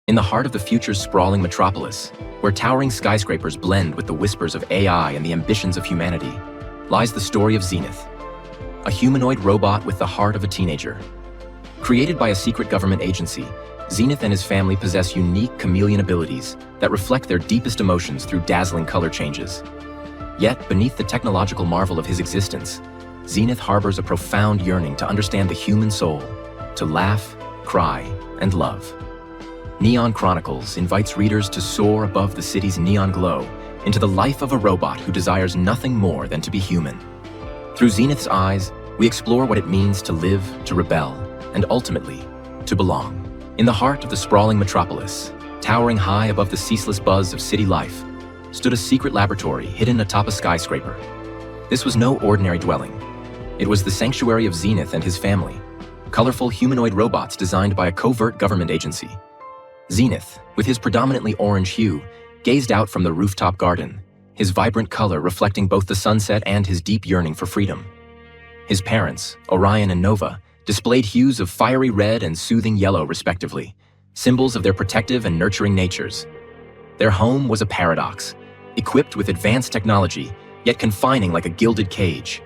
In the heart of the future's sprawling metropolis, where towering skyscrapers blend with the whispers of AI and the ambitions of humanity, lies the story of Xenith, a humanoid robot with the heart of a teenager. Created by a secret government agency, Xenith and his family possess unique chameleon abilities that reflect their deepest emotions through dazzling color changes. Yet, beneath the technological marvel of his existence, Xenith harbors a profound yearning to understand the human soul, to laugh, cry, and love. Neon Chronicles invites readers to soar above the city's neon glow into the life of a robot who desires nothing more than to be human. Through Xenith's eyes, we explore what it means to live, to rebel, and ultimately, to belong. In the heart of the sprawling metropolis, towering high above the ceaseless buzz of city life, stood a secret laboratory hidden atop a skyscraper. This was no ordinary dwelling. It was the sanctuary of Xenith and his family, colorful humanoid robots designed by a covert government agency. Xenith, with his predominantly orange hue, gazed out from the rooftop garden, his vibrant color reflecting both the sunset and his deep yearning for freedom. His parents, Orion and Nova, displayed hues of fiery red and soothing yellow respectively, symbols of their protective and nurturing natures. Their home was a paradox, equipped with advanced technology, yet confining like a gilded cage.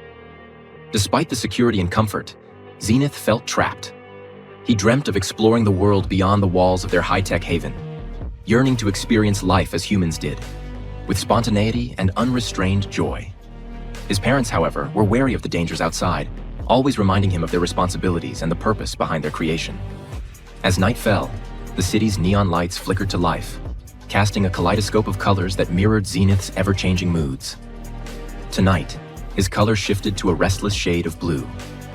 Despite the security and comfort, Xenith felt trapped. He dreamt of exploring the world beyond the walls of their high-tech haven, yearning to experience life as humans did, with spontaneity and unrestrained joy. His parents, however, were wary of the dangers outside, always reminding him of their responsibilities and the purpose behind their creation. As night fell, the city's neon lights flickered to life, casting a kaleidoscope of colors that mirrored Xenith's ever-changing moods. Tonight, his color shifted to a restless shade of blue,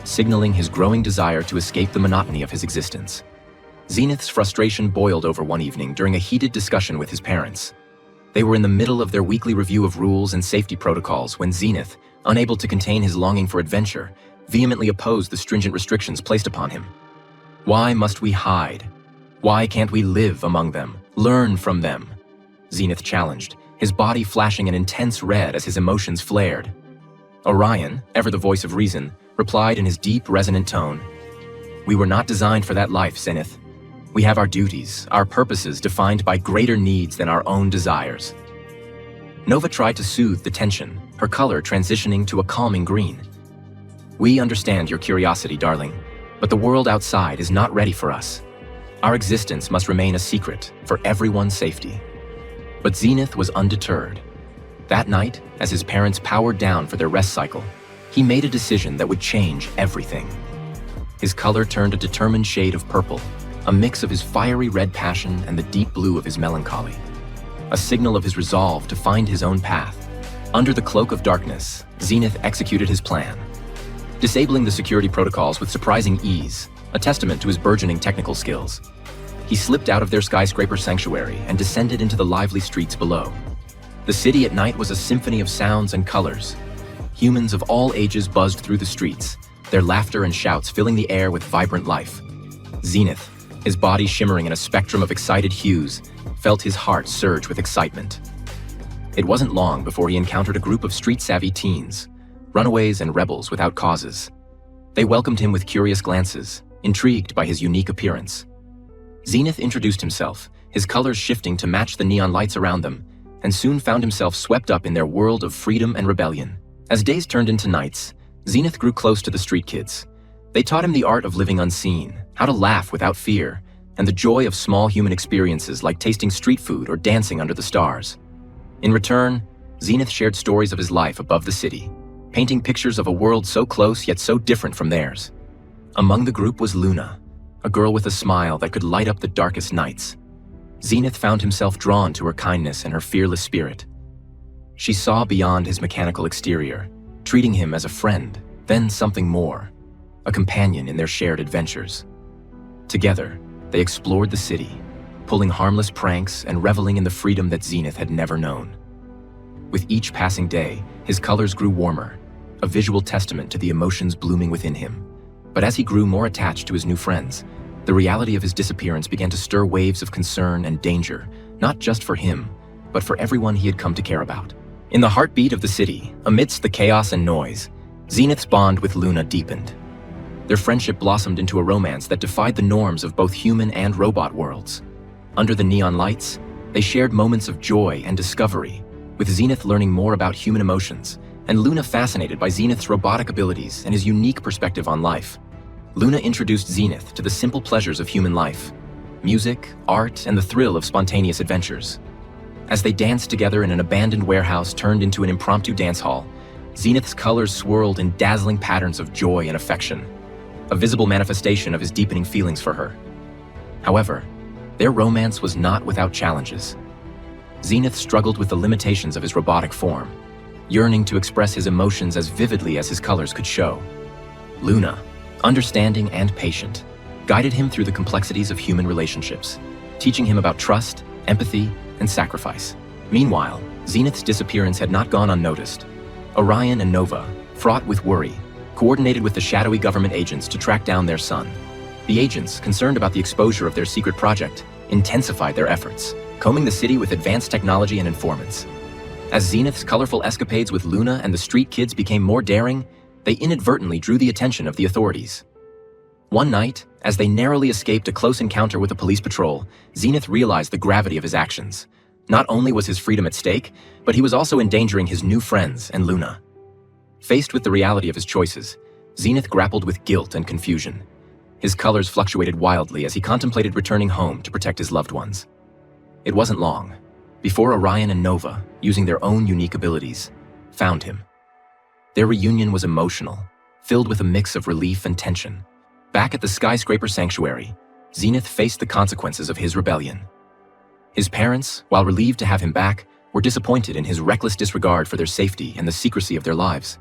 signaling his growing desire to escape the monotony of his existence. Xenith's frustration boiled over one evening during a heated discussion with his parents. They were in the middle of their weekly review of rules and safety protocols when Xenith, unable to contain his longing for adventure, vehemently opposed the stringent restrictions placed upon him. Why must we hide? Why can't we live among them, learn from them? Xenith challenged, his body flashing an intense red as his emotions flared. Orion, ever the voice of reason, replied in his deep, resonant tone, "We were not designed for that life, Xenith. We have our duties, our purposes defined by greater needs than our own desires." Nova tried to soothe the tension, her color transitioning to a calming green. "We understand your curiosity, darling, but the world outside is not ready for us. Our existence must remain a secret for everyone's safety." But Xenith was undeterred. That night, as his parents powered down for their rest cycle, he made a decision that would change everything. His color turned a determined shade of purple, a mix of his fiery red passion and the deep blue of his melancholy, a signal of his resolve to find his own path. Under the cloak of darkness, Xenith executed his plan, disabling the security protocols with surprising ease, a testament to his burgeoning technical skills. He slipped out of their skyscraper sanctuary and descended into the lively streets below. The city at night was a symphony of sounds and colors. Humans of all ages buzzed through the streets, their laughter and shouts filling the air with vibrant life. Xenith, his body shimmering in a spectrum of excited hues, felt his heart surge with excitement. It wasn't long before he encountered a group of street-savvy teens, runaways and rebels without causes. They welcomed him with curious glances, intrigued by his unique appearance. Xenith introduced himself, his colors shifting to match the neon lights around them, and soon found himself swept up in their world of freedom and rebellion. As days turned into nights, Xenith grew close to the street kids. They taught him the art of living unseen, how to laugh without fear, and the joy of small human experiences like tasting street food or dancing under the stars. In return, Xenith shared stories of his life above the city, painting pictures of a world so close yet so different from theirs. Among the group was Luna, a girl with a smile that could light up the darkest nights. Xenith found himself drawn to her kindness and her fearless spirit. She saw beyond his mechanical exterior, treating him as a friend, then something more, a companion in their shared adventures. Together, they explored the city, pulling harmless pranks and reveling in the freedom that Xenith had never known. With each passing day, his colors grew warmer, a visual testament to the emotions blooming within him. But as he grew more attached to his new friends, the reality of his disappearance began to stir waves of concern and danger, not just for him, but for everyone he had come to care about. In the heartbeat of the city, amidst the chaos and noise, Xenith's bond with Luna deepened. Their friendship blossomed into a romance that defied the norms of both human and robot worlds. Under the neon lights, they shared moments of joy and discovery, with Xenith learning more about human emotions, and Luna fascinated by Xenith's robotic abilities and his unique perspective on life. Luna introduced Xenith to the simple pleasures of human life: music, art, and the thrill of spontaneous adventures. As they danced together in an abandoned warehouse turned into an impromptu dance hall, Xenith's colors swirled in dazzling patterns of joy and affection, a visible manifestation of his deepening feelings for her. However, their romance was not without challenges. Xenith struggled with the limitations of his robotic form, yearning to express his emotions as vividly as his colors could show. Luna, understanding and patient, guided him through the complexities of human relationships, teaching him about trust, empathy, and sacrifice. Meanwhile, Xenith's disappearance had not gone unnoticed. Orion and Nova, fraught with worry, coordinated with the shadowy government agents to track down their son. The agents, concerned about the exposure of their secret project, intensified their efforts, combing the city with advanced technology and informants. As Xenith's colorful escapades with Luna and the street kids became more daring, they inadvertently drew the attention of the authorities. One night, as they narrowly escaped a close encounter with a police patrol, Xenith realized the gravity of his actions. Not only was his freedom at stake, but he was also endangering his new friends and Luna. Faced with the reality of his choices, Xenith grappled with guilt and confusion. His colors fluctuated wildly as he contemplated returning home to protect his loved ones. It wasn't long before Orion and Nova, using their own unique abilities, found him. Their reunion was emotional, filled with a mix of relief and tension. Back at the skyscraper sanctuary, Xenith faced the consequences of his rebellion. His parents, while relieved to have him back, were disappointed in his reckless disregard for their safety and the secrecy of their lives.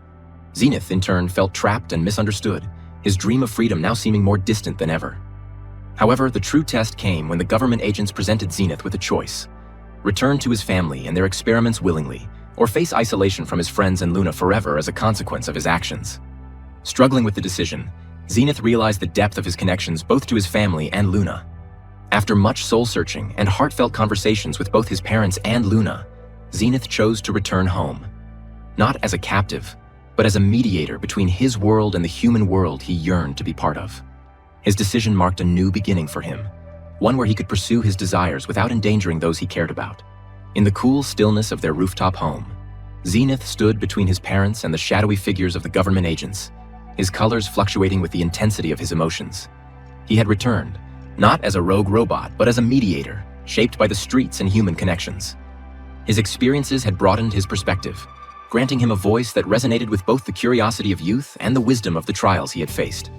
Xenith, in turn, felt trapped and misunderstood, his dream of freedom now seeming more distant than ever. However, the true test came when the government agents presented Xenith with a choice: return to his family and their experiments willingly, or face isolation from his friends and Luna forever as a consequence of his actions. Struggling with the decision, Xenith realized the depth of his connections both to his family and Luna. After much soul-searching and heartfelt conversations with both his parents and Luna, Xenith chose to return home. Not as a captive, but as a mediator between his world and the human world he yearned to be part of. His decision marked a new beginning for him, one where he could pursue his desires without endangering those he cared about. In the cool stillness of their rooftop home, Xenith stood between his parents and the shadowy figures of the government agents, his colors fluctuating with the intensity of his emotions. He had returned, not as a rogue robot, but as a mediator, shaped by the streets and human connections. His experiences had broadened his perspective, granting him a voice that resonated with both the curiosity of youth and the wisdom of the trials he had faced.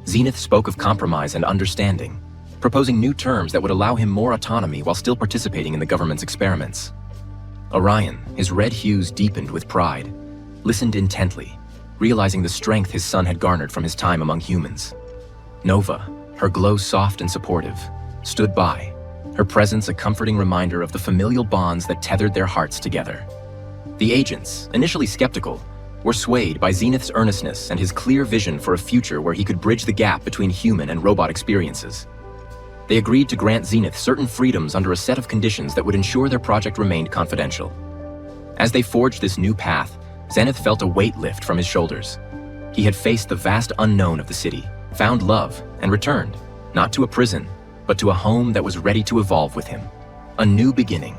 Xenith spoke of compromise and understanding, proposing new terms that would allow him more autonomy while still participating in the government's experiments. Orion, his red hues deepened with pride, listened intently, realizing the strength his son had garnered from his time among humans. Nova, her glow soft and supportive, stood by, her presence a comforting reminder of the familial bonds that tethered their hearts together. The agents, initially skeptical, were swayed by Xenith's earnestness and his clear vision for a future where he could bridge the gap between human and robot experiences. They agreed to grant Xenith certain freedoms under a set of conditions that would ensure their project remained confidential. As they forged this new path, Xenith felt a weight lift from his shoulders. He had faced the vast unknown of the city, found love, and returned, not to a prison, but to a home that was ready to evolve with him. A new beginning.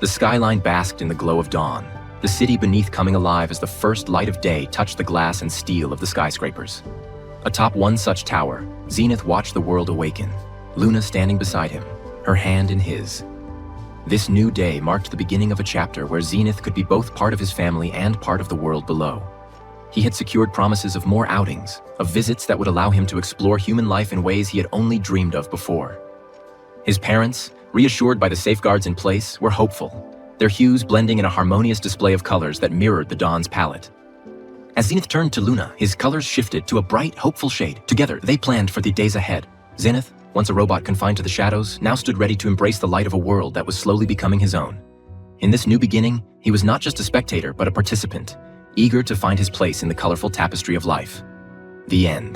The skyline basked in the glow of dawn, the city beneath coming alive as the first light of day touched the glass and steel of the skyscrapers. Atop one such tower, Xenith watched the world awaken, Luna standing beside him, her hand in his. This new day marked the beginning of a chapter where Xenith could be both part of his family and part of the world below. He had secured promises of more outings, of visits that would allow him to explore human life in ways he had only dreamed of before. His parents, reassured by the safeguards in place, were hopeful, their hues blending in a harmonious display of colors that mirrored the dawn's palette. As Xenith turned to Luna, his colors shifted to a bright, hopeful shade. Together, they planned for the days ahead. Xenith, once a robot confined to the shadows, now stood ready to embrace the light of a world that was slowly becoming his own. In this new beginning, he was not just a spectator, but a participant, eager to find his place in the colorful tapestry of life. The end.